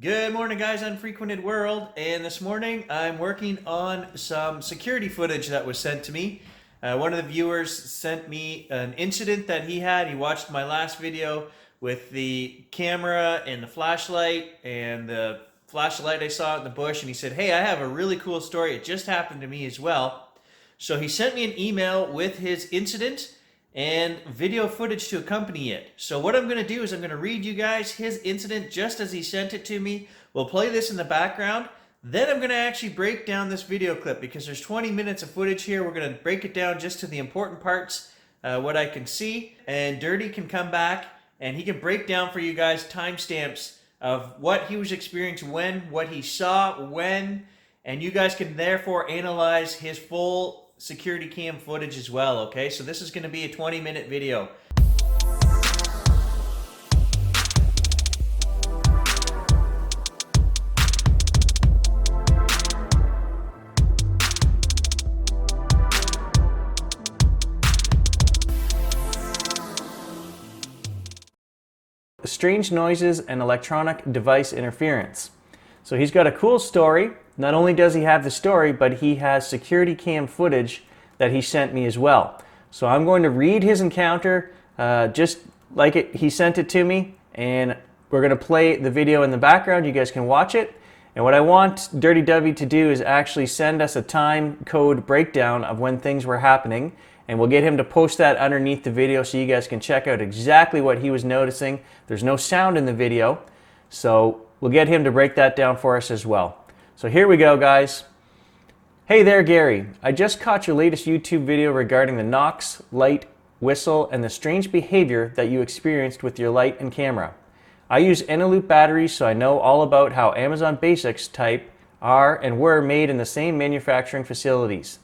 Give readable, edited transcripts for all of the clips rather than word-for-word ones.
Good morning, guys. Unfrequented World, and this morning I'm working on some security footage that was sent to me. One of the viewers sent me an incident that he had. He watched my last video with the camera and the flashlight I saw in the bush, and he said, "Hey, I have a really cool story. It just happened to me as well." So he sent me an email with his incident and video footage to accompany it. So what I'm going to do is I'm going to read you guys his incident just as he sent it to me. We'll play this in the background. Then I'm going to actually break down this video clip because there's 20 minutes of footage here. We're going to break it down just to the important parts, what I can see. And Dirty can come back and he can break down for you guys timestamps of what he was experiencing when, what he saw when, and you guys can therefore analyze his full security cam footage as well, okay? So this is going to be a 20-minute video. Strange noises and electronic device interference. So he's got a cool story. Not only does he have the story, but he has security cam footage that he sent me as well. So I'm going to read his encounter just like he sent it to me, and we're going to play the video in the background. You guys can watch it. And what I want Dirty Dovi to do is actually send us a time code breakdown of when things were happening, and we'll get him to post that underneath the video so you guys can check out exactly what he was noticing. There's no sound in the video, so we'll get him to break that down for us as well. So here we go, guys. Hey there, Gary. I just caught your latest YouTube video regarding the knocks, light, whistle, and the strange behavior that you experienced with your light and camera. I use Eneloop batteries, so I know all about how Amazon Basics type are and were made in the same manufacturing facilities.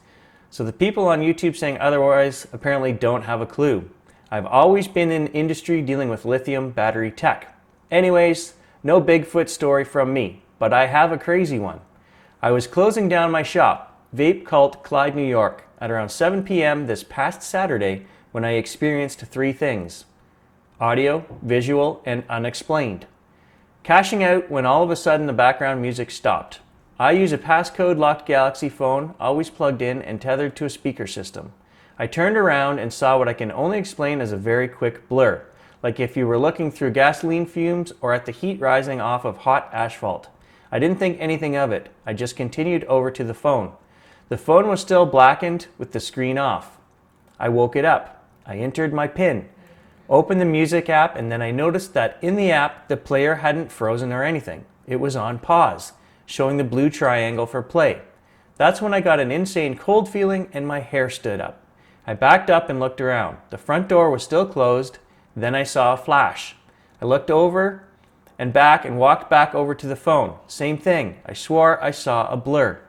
So the people on YouTube saying otherwise apparently don't have a clue. I've always been in industry dealing with lithium battery tech. Anyways, no Bigfoot story from me, but I have a crazy one. I was closing down my shop, Vape Cult, Clyde, New York, at around 7 p.m. this past Saturday when I experienced three things: audio, visual, and unexplained. Cashing out when all of a sudden the background music stopped. I use a passcode locked Galaxy phone, always plugged in and tethered to a speaker system. I turned around and saw what I can only explain as a very quick blur, like if you were looking through gasoline fumes or at the heat rising off of hot asphalt. I didn't think anything of it. I just continued over to the phone. The phone was still blackened with the screen off. I woke it up. I entered my PIN, opened the music app, and then I noticed that in the app, the player hadn't frozen or anything. It was on pause, showing the blue triangle for play. That's when I got an insane cold feeling and my hair stood up. I backed up and looked around. The front door was still closed. Then I saw a flash. I looked over and back and walked back over to the phone. Same thing. I swore I saw a blur.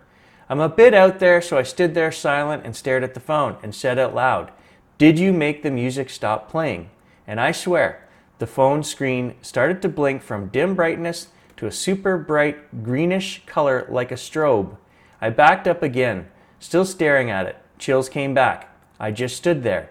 I'm a bit out there, so I stood there silent and stared at the phone and said out loud, "Did you make the music stop playing?" And I swear, the phone screen started to blink from dim brightness to a super bright greenish color like a strobe. I backed up again, still staring at it. Chills came back. I just stood there,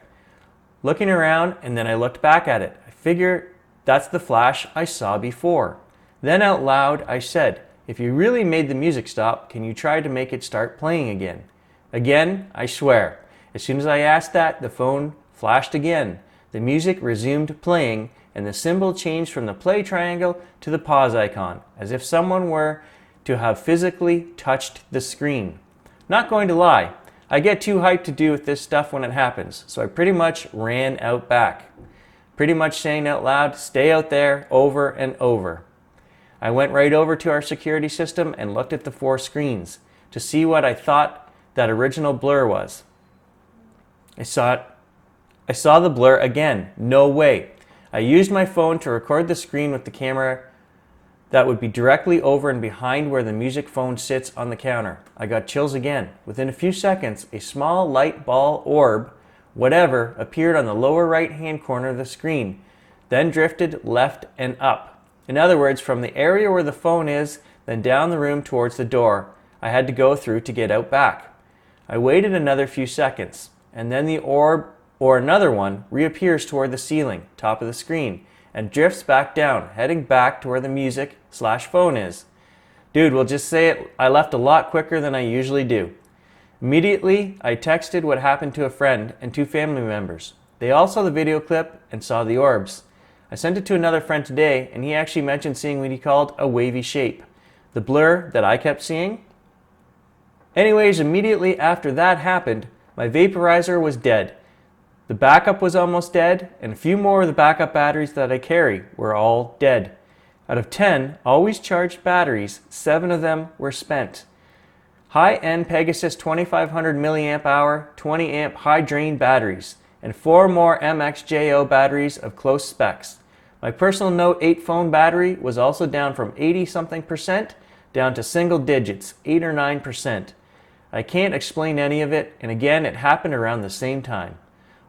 looking around, and then I looked back at it. I figure that's the flash I saw before. Then out loud, I said, "If you really made the music stop, can you try to make it start playing again?" Again, I swear. As soon as I asked that, the phone flashed again. The music resumed playing, and the symbol changed from the play triangle to the pause icon, as if someone were to have physically touched the screen. Not going to lie, I get too hyped to do with this stuff when it happens, so I pretty much ran out back. Pretty much saying out loud, "Stay out there," over and over. I went right over to our security system and looked at the four screens to see what I thought that original blur was. I saw the blur again. No way. I used my phone to record the screen with the camera that would be directly over and behind where the music phone sits on the counter. I got chills again. Within a few seconds, a small light ball orb, whatever, appeared on the lower right-hand corner of the screen, then drifted left and up. In other words, from the area where the phone is, then down the room towards the door I had to go through to get out back. I waited another few seconds, and then the orb, or another one, reappears toward the ceiling, top of the screen, and drifts back down, heading back to where the music/phone is. Dude, we'll just say it, I left a lot quicker than I usually do. Immediately, I texted what happened to a friend and 2 family members. They all saw the video clip and saw the orbs. I sent it to another friend today, and he actually mentioned seeing what he called a wavy shape. The blur that I kept seeing? Anyways, immediately after that happened, my vaporizer was dead. The backup was almost dead, and a few more of the backup batteries that I carry were all dead. Out of 10 always charged batteries, 7 of them were spent. High-end Pegasus 2500 mAh, 20 amp high drain batteries, and 4 more MXJO batteries of close specs. My personal Note 8 phone battery was also down from 80-something% down to single digits, 8 or 9%. I can't explain any of it, and again, it happened around the same time.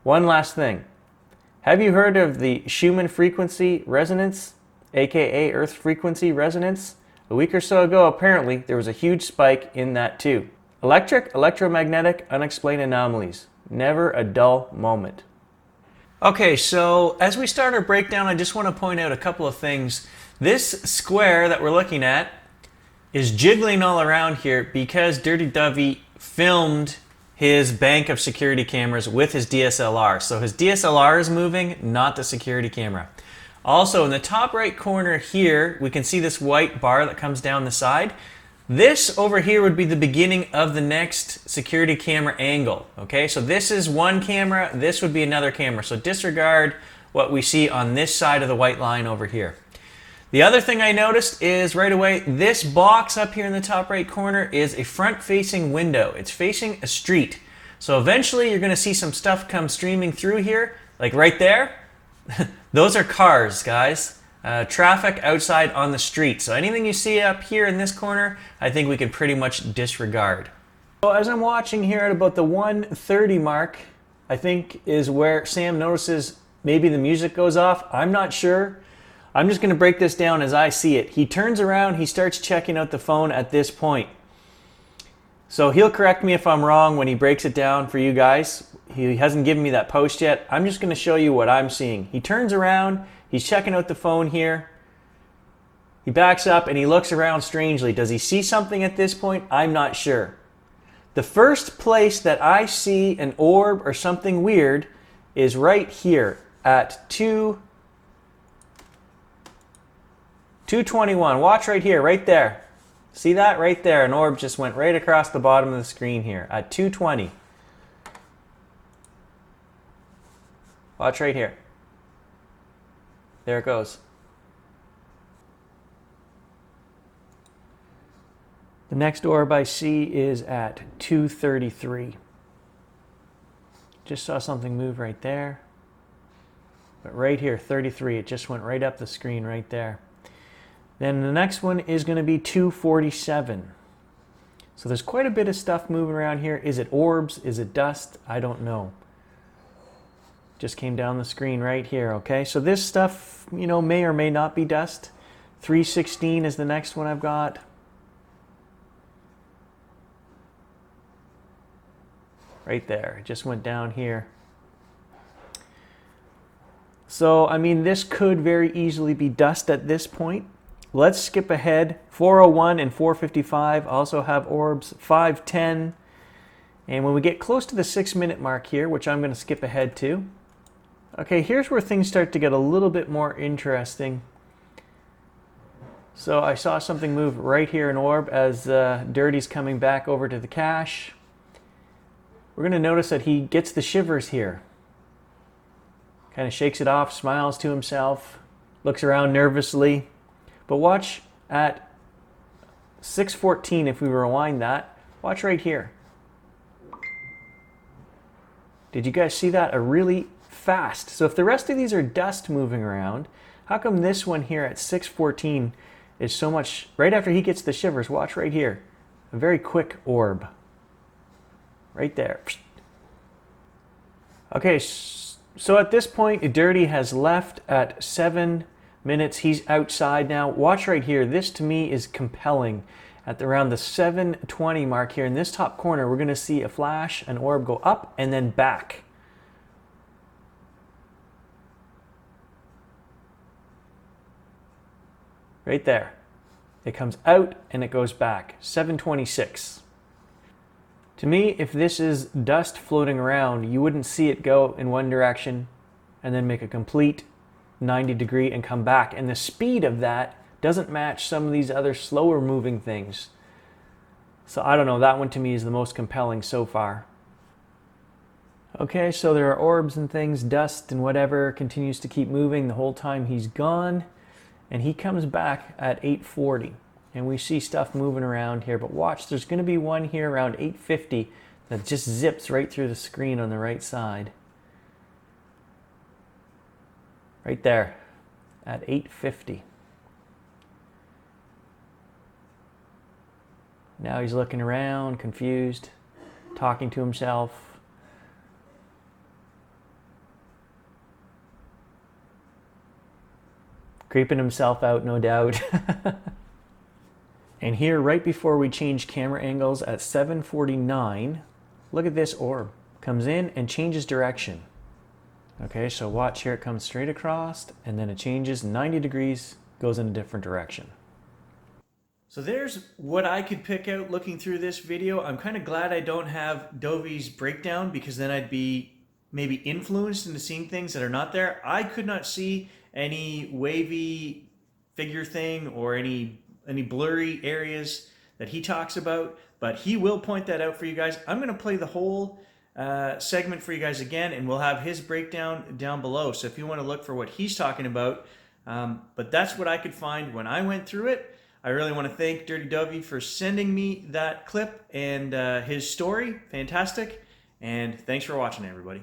One last thing. Have you heard of the Schumann frequency resonance, aka Earth frequency resonance? A week or so ago, apparently, there was a huge spike in that too. Electric, electromagnetic, unexplained anomalies. Never a dull moment. Okay, so as we start our breakdown, I just want to point out a couple of things. This square that we're looking at is jiggling all around here because Dirty Dovi filmed his bank of security cameras with his DSLR. So his DSLR is moving, not the security camera. Also, in the top right corner here, we can see this white bar that comes down the side. This over here would be the beginning of the next security camera angle. Okay, so this is one camera, this would be another camera. So disregard what we see on this side of the white line over here. The other thing I noticed is right away, this box up here in the top right corner is a front-facing window. It's facing a street. So eventually you're gonna see some stuff come streaming through here, like right there. Those are cars, guys. Traffic outside on the street. So anything you see up here in this corner, I think we can pretty much disregard. So as I'm watching here at about the 1:30 mark, I think is where Sam notices maybe the music goes off. I'm not sure. I'm just gonna break this down as I see it. He turns around, he starts checking out the phone at this point. So he'll correct me if I'm wrong when he breaks it down for you guys. He hasn't given me that post yet. I'm just gonna show you what I'm seeing. He turns around, he's checking out the phone here. He backs up and he looks around strangely. Does he see something at this point? I'm not sure. The first place that I see an orb or something weird is right here at 2:21. Watch right here, right there. See that right there? An orb just went right across the bottom of the screen here at 2:20. Watch right here. There it goes. The next orb I see is at 2:33. Just saw something move right there. But right here, 33, it just went right up the screen right there. Then the next one is going to be 2:47. So there's quite a bit of stuff moving around here. Is it orbs? Is it dust? I don't know. Just came down the screen right here, okay? So this stuff, you know, may or may not be dust. 3:16 is the next one I've got. Right there, it just went down here. So, I mean, this could very easily be dust at this point. Let's skip ahead. 4:01 and 4:55 also have orbs. 5:10. And when we get close to the 6-minute mark here, which I'm going to skip ahead to. Okay, here's where things start to get a little bit more interesting. So I saw something move right here in orb as Dirty's coming back over to the cache. We're going to notice that he gets the shivers here. Kind of shakes it off, smiles to himself, looks around nervously. But watch at 6:14, if we rewind that, watch right here. Did you guys see that? A really fast. So if the rest of these are dust moving around, how come this one here at 6:14 is so much, right after he gets the shivers, watch right here. A very quick orb. Right there. Okay, so at this point, Dirty has left at 7 minutes. He's outside now. Watch right here. This to me is compelling. At around the 7:20 mark here in this top corner, we're going to see a flash, an orb go up and then back. right there. It comes out and it goes back. 726. To me, if this is dust floating around, you wouldn't see it go in one direction and then make a complete 90 degree and come back. And the speed of that doesn't match some of these other slower moving things. So I don't know, that one to me is the most compelling so far. Okay, so there are orbs and things, dust and whatever continues to keep moving the whole time he's gone. And he comes back at 840. And we see stuff moving around here, but watch, there's going to be one here around 850 that just zips right through the screen on the right side. Right there at 850. Now he's looking around, confused, talking to himself. Creeping himself out, no doubt. And here, right before we change camera angles at 7:49, look at this orb. Comes in and changes direction. Okay, so watch here, it comes straight across, and then it changes 90 degrees, goes in a different direction. So there's what I could pick out looking through this video. I'm kind of glad I don't have Dovi's breakdown, because then I'd be maybe influenced into seeing things that are not there. I could not see any wavy figure thing or any blurry areas that he talks about, but he will point that out for you guys. I'm going to play the whole segment for you guys again, and we'll have his breakdown down below. So if you want to look for what he's talking about, but that's what I could find when I went through it. I really want to thank Dirty Dovi for sending me that clip and his story. Fantastic. And thanks for watching, everybody.